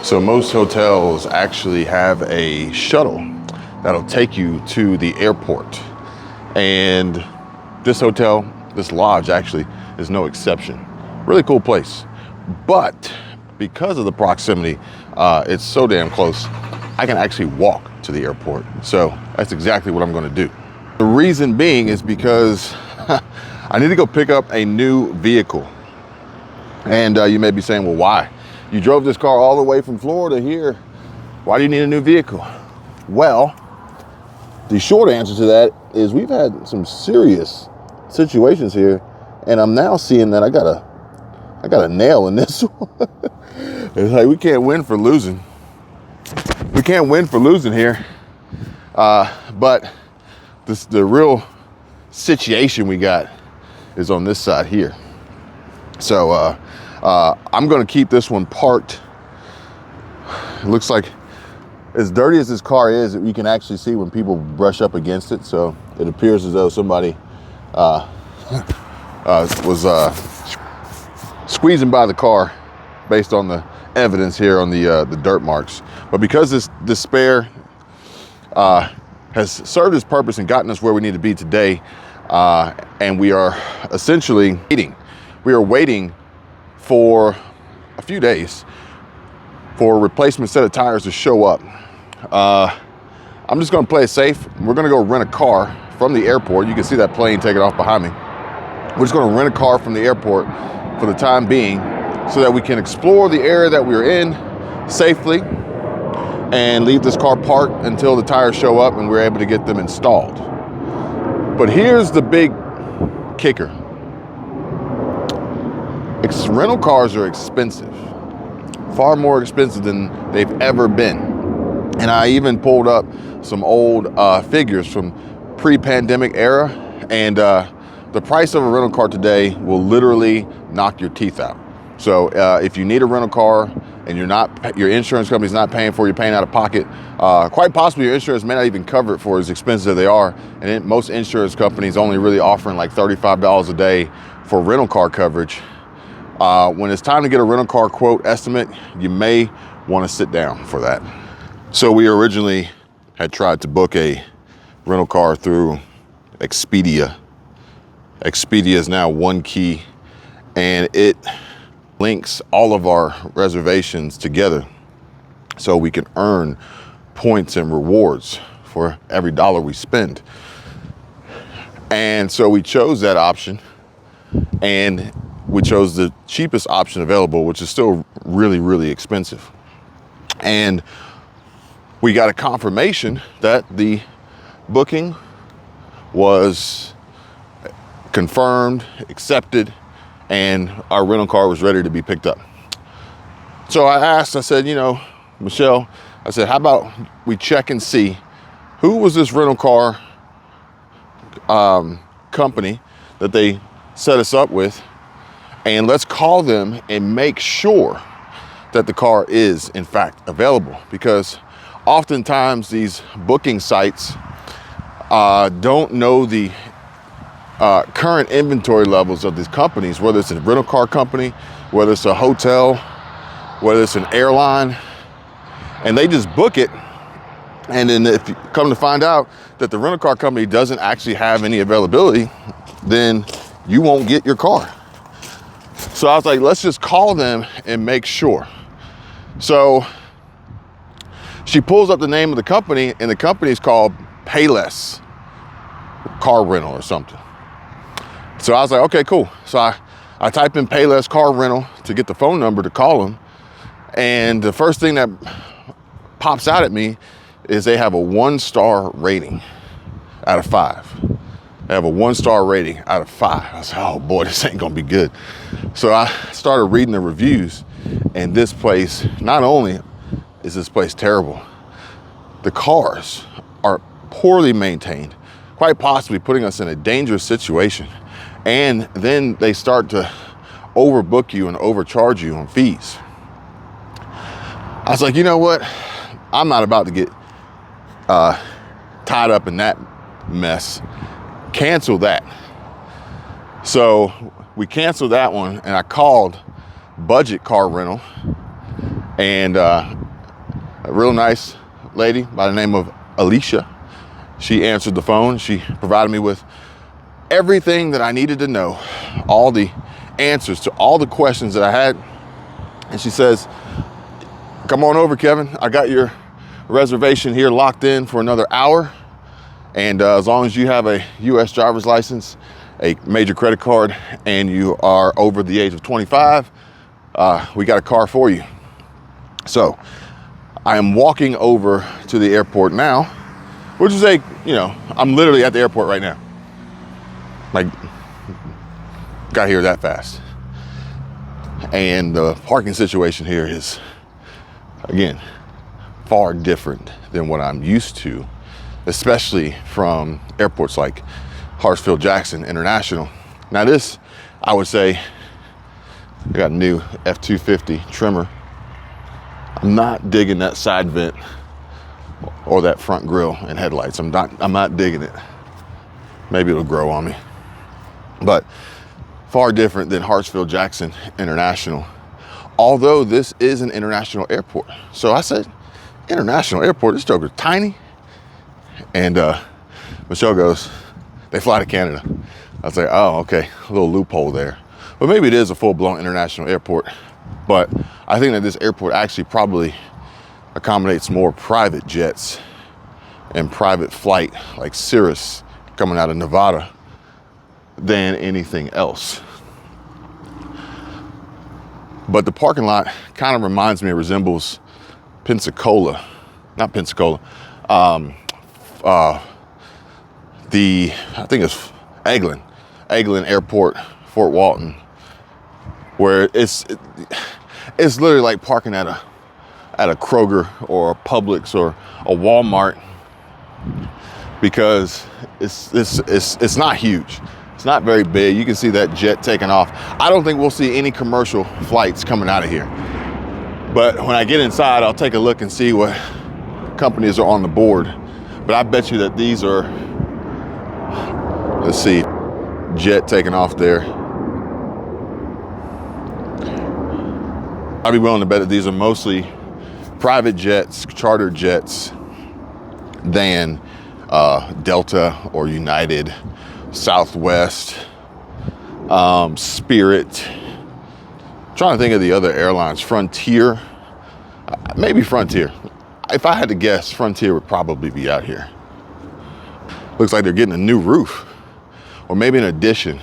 So most hotels actually have a shuttle that'll take you to the airport. And this hotel, this lodge actually is no exception. Really cool place. But because of the proximity, it's so damn close, I can actually walk to the airport. So that's exactly what I'm gonna do. The reason being is because I need to go pick up a new vehicle. And you may be saying, well, why? You drove this car all the way from Florida here. Why do you need a new vehicle? Well, the short answer to that is we've had some serious situations here, and I'm now seeing that I got a nail in this one. It's like we can't win for losing. We can't win for losing here. But the real situation we got is on this side here. So I'm gonna keep this one parked. It looks like, as dirty as this car is, you can actually see when people brush up against it. So it appears as though somebody was squeezing by the car based on the evidence here on the dirt marks. But because this spare has served its purpose and gotten us where we need to be today, and we are essentially waiting. We are waiting for a few days for a replacement set of tires to show up. I'm just gonna play it safe. We're gonna go rent a car from the airport. You can see that plane taking off behind me. We're just gonna rent a car from the airport for the time being so that we can explore the area that we're in safely and leave this car parked until the tires show up and we're able to get them installed. But here's the big kicker. Rental cars are expensive, far more expensive than they've ever been. And I even pulled up some old figures from pre-pandemic era, and the price of a rental car today will literally knock your teeth out. So if you need a rental car and your insurance company's not paying for it, you're paying out of pocket, quite possibly your insurance may not even cover it for as expensive as they are. And most insurance companies only really offering like $35 a day for rental car coverage. When it's time to get a rental car quote estimate, you may want to sit down for that. So we originally had tried to book a rental car through Expedia. Expedia is now One Key, and it links all of our reservations together so we can earn points and rewards for every dollar we spend. And so we chose that option, and we chose the cheapest option available, which is still really, really expensive. And we got a confirmation that the booking was confirmed, accepted, and our rental car was ready to be picked up. So I said, Michelle, I said, how about we check and see who was this rental car company that they set us up with, and let's call them and make sure that the car is in fact available, because oftentimes these booking sites don't know the current inventory levels of these companies, whether it's a rental car company, whether it's a hotel, whether it's an airline, and they just book it. And then if you come to find out that the rental car company doesn't actually have any availability, then you won't get your car. So I was like, let's just call them and make sure. So she pulls up the name of the company, and the company is called Payless Car Rental or something. So I was like, okay, cool. So I type in Payless Car Rental to get the phone number to call them. And the first thing that pops out at me is they have a 1-star rating out of 5. They have a 1-star rating out of 5. I was like, oh boy, this ain't gonna be good. So I started reading the reviews, and this place, not only is this place terrible, the cars are poorly maintained, quite possibly putting us in a dangerous situation. And then they start to overbook you and overcharge you on fees. I was like, you know what? I'm not about to get tied up in that mess. Cancel that. So we canceled that one, and I called Budget Car Rental, And a real nice lady by the name of Alicia, she answered the phone. She provided me with everything that I needed to know, all the answers to all the questions that I had. And she says, come on over, Kevin. I got your reservation here locked in for another hour. And as long as you have a US driver's license, a major credit card, and you are over the age of 25, we got a car for you. So I am walking over to the airport now, which is I'm literally at the airport right now. Like, got here that fast. And the parking situation here is, again, far different than what I'm used to, especially from airports like Hartsfield-Jackson International. Now this, I would say, I got a new F-250 trimmer. I'm not digging that side vent or that front grille and headlights. I'm not digging it. Maybe it'll grow on me. But far different than Hartsfield-Jackson International. Although this is an international airport. So I said, international airport, this joker's tiny. And Michelle goes, they fly to Canada. I was like, oh, okay, a little loophole there. But maybe it is a full-blown international airport. But I think that this airport actually probably accommodates more private jets and private flight, like Cirrus coming out of Nevada, than anything else. But the parking lot kind of reminds me, resembles Pensacola, not Pensacola, I think it's Eglin Airport, Fort Walton, where it's literally like parking at a Kroger or a Publix or a Walmart, because it's not huge. It's not very big. You can see that jet taking off. I don't think we'll see any commercial flights coming out of here. But when I get inside, I'll take a look and see what companies are on the board. But I bet you that these are, let's see, jet taking off there. I'd be willing to bet that these are mostly private jets, charter jets, than Delta or United, Southwest, Spirit. I'm trying to think of the other airlines. Frontier, maybe Frontier. If I had to guess, Frontier would probably be out here. Looks like they're getting a new roof, or maybe an addition.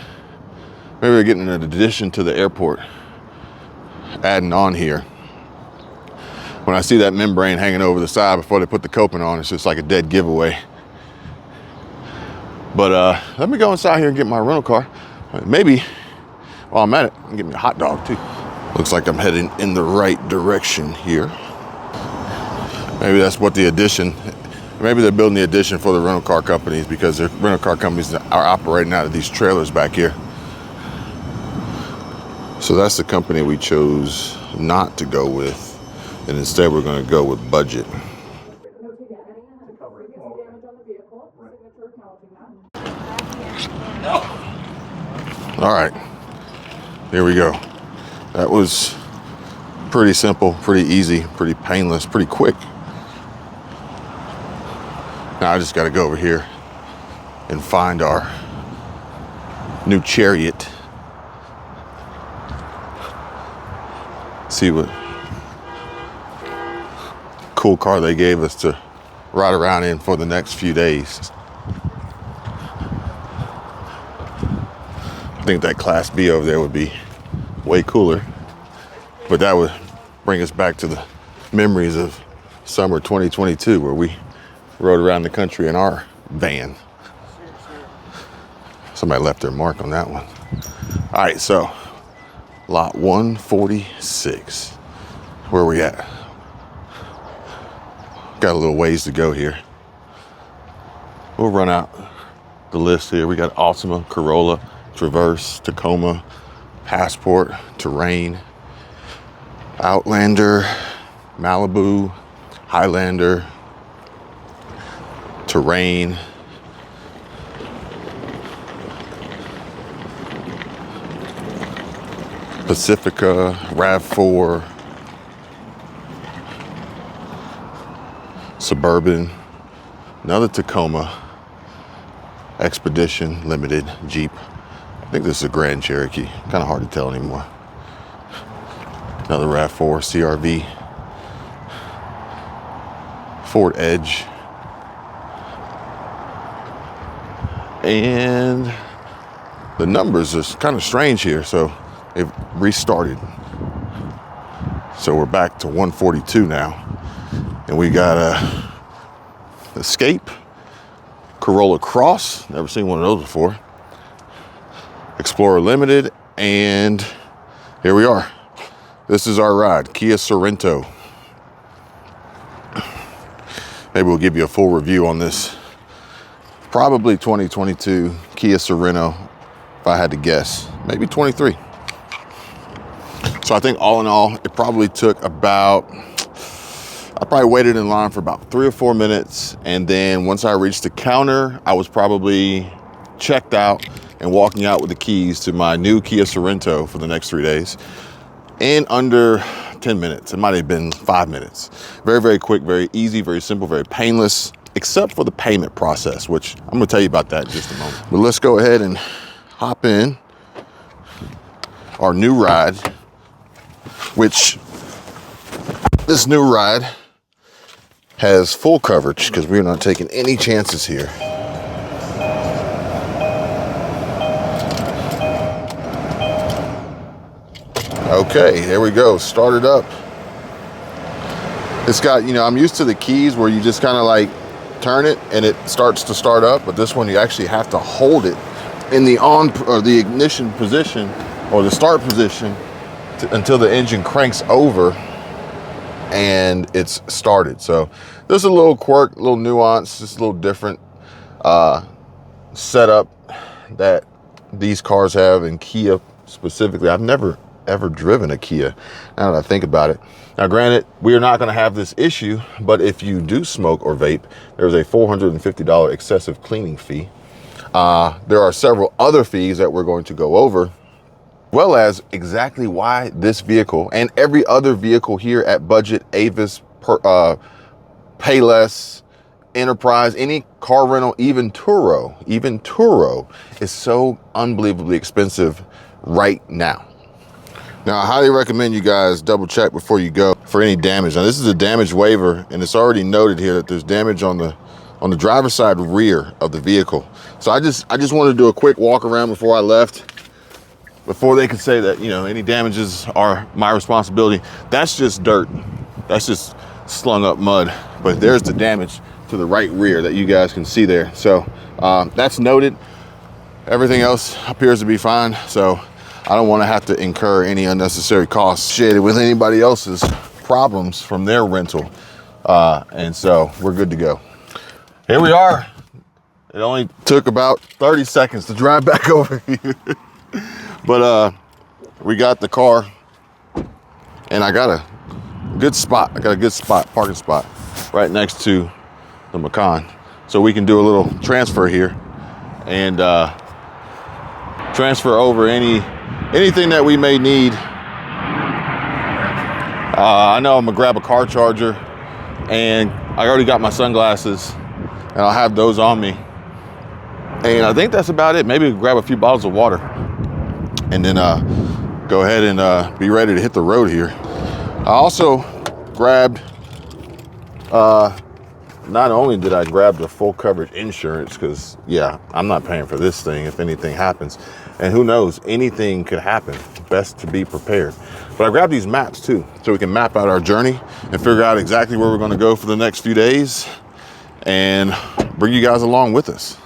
Maybe they're getting an addition to the airport, adding on here. When I see that membrane hanging over the side before they put the coping on, it's just like a dead giveaway. But let me go inside here and get my rental car. Maybe while I'm at it, I'll get me a hot dog too. Looks like I'm heading in the right direction here. Maybe that's what the addition, maybe they're building the addition for the rental car companies, because the rental car companies are operating out of these trailers back here. So that's the company we chose not to go with, and instead we're going to go with Budget. All right, here we go. That was pretty simple, pretty easy, pretty painless, pretty quick. Now I just got to go over here and find our new Chariot. See what cool car they gave us to ride around in for the next few days. I think that Class B over there would be way cooler, but that would bring us back to the memories of summer 2022, where we rode around the country in our van. Somebody left their mark on that one. All right, so lot 146. Where are we at? Got a little ways to go here. We'll run out the list here. We got Altima, Corolla, Traverse, Tacoma, Passport, Terrain, Outlander, Malibu, Highlander, Terrain, Pacifica, RAV4, Suburban, another Tacoma, Expedition Limited, Jeep. I think this is a Grand Cherokee. Kind of hard to tell anymore. Another RAV4 CRV, Ford Edge, and the numbers are kind of strange here, so they've restarted. So we're back to 142 now, and we got a Escape, Corolla Cross, never seen one of those before, Explorer Limited, and here we are. This is our ride, Kia Sorento. Maybe we'll give you a full review on this. Probably 2022 Kia Sorento, if I had to guess, maybe 23. So I think all in all, it probably took about, I probably waited in line for about 3 or 4 minutes. And then once I reached the counter, I was probably checked out and walking out with the keys to my new Kia Sorento for the next 3 days in under 10 minutes. It might have been 5 minutes. Very, very quick, very easy, very simple, very painless, except for the payment process, which I'm gonna tell you about that in just a moment. But let's go ahead and hop in our new ride, which this new ride has full coverage because we're not taking any chances here. Okay, there we go, started up. It's got, you know, I'm used to the keys where you just kind of like turn it and it starts to start up, but this one you actually have to hold it in the on or the ignition position or the start position until the engine cranks over and it's started. So there's a little quirk, a little nuance, just a little different setup that these cars have, and Kia specifically. I've never ever driven a Kia, now that I think about it. Now granted, we are not going to have this issue, but if you do smoke or vape, there's a $450 excessive cleaning fee. There are several other fees that we're going to go over, well as exactly why this vehicle and every other vehicle here at Budget, Avis, Payless, Enterprise, any car rental, even Turo is so unbelievably expensive right now. Now, I highly recommend you guys double check before you go for any damage. Now, this is a damage waiver, and it's already noted here that there's damage on the driver's side rear of the vehicle. So I just wanted to do a quick walk around before I left, before they could say that, you know, any damages are my responsibility. That's just dirt. That's just slung up mud. But there's the damage to the right rear that you guys can see there. So that's noted. Everything else appears to be fine. So I don't want to have to incur any unnecessary costs associated with anybody else's problems from their rental. And so we're good to go. Here we are. It only took about 30 seconds to drive back over here. But we got the car, and I got a good spot. Parking spot right next to the Macan. So we can do a little transfer here and transfer over anything that we may need. I know I'm gonna grab a car charger, and I already got my sunglasses, and I'll have those on me. And I think that's about it. Maybe grab a few bottles of water, and then go ahead and be ready to hit the road here. I also grabbed, not only did I grab the full coverage insurance, because yeah, I'm not paying for this thing if anything happens. And who knows, anything could happen. Best to be prepared. But I grabbed these maps too, so we can map out our journey and figure out exactly where we're gonna go for the next few days and bring you guys along with us.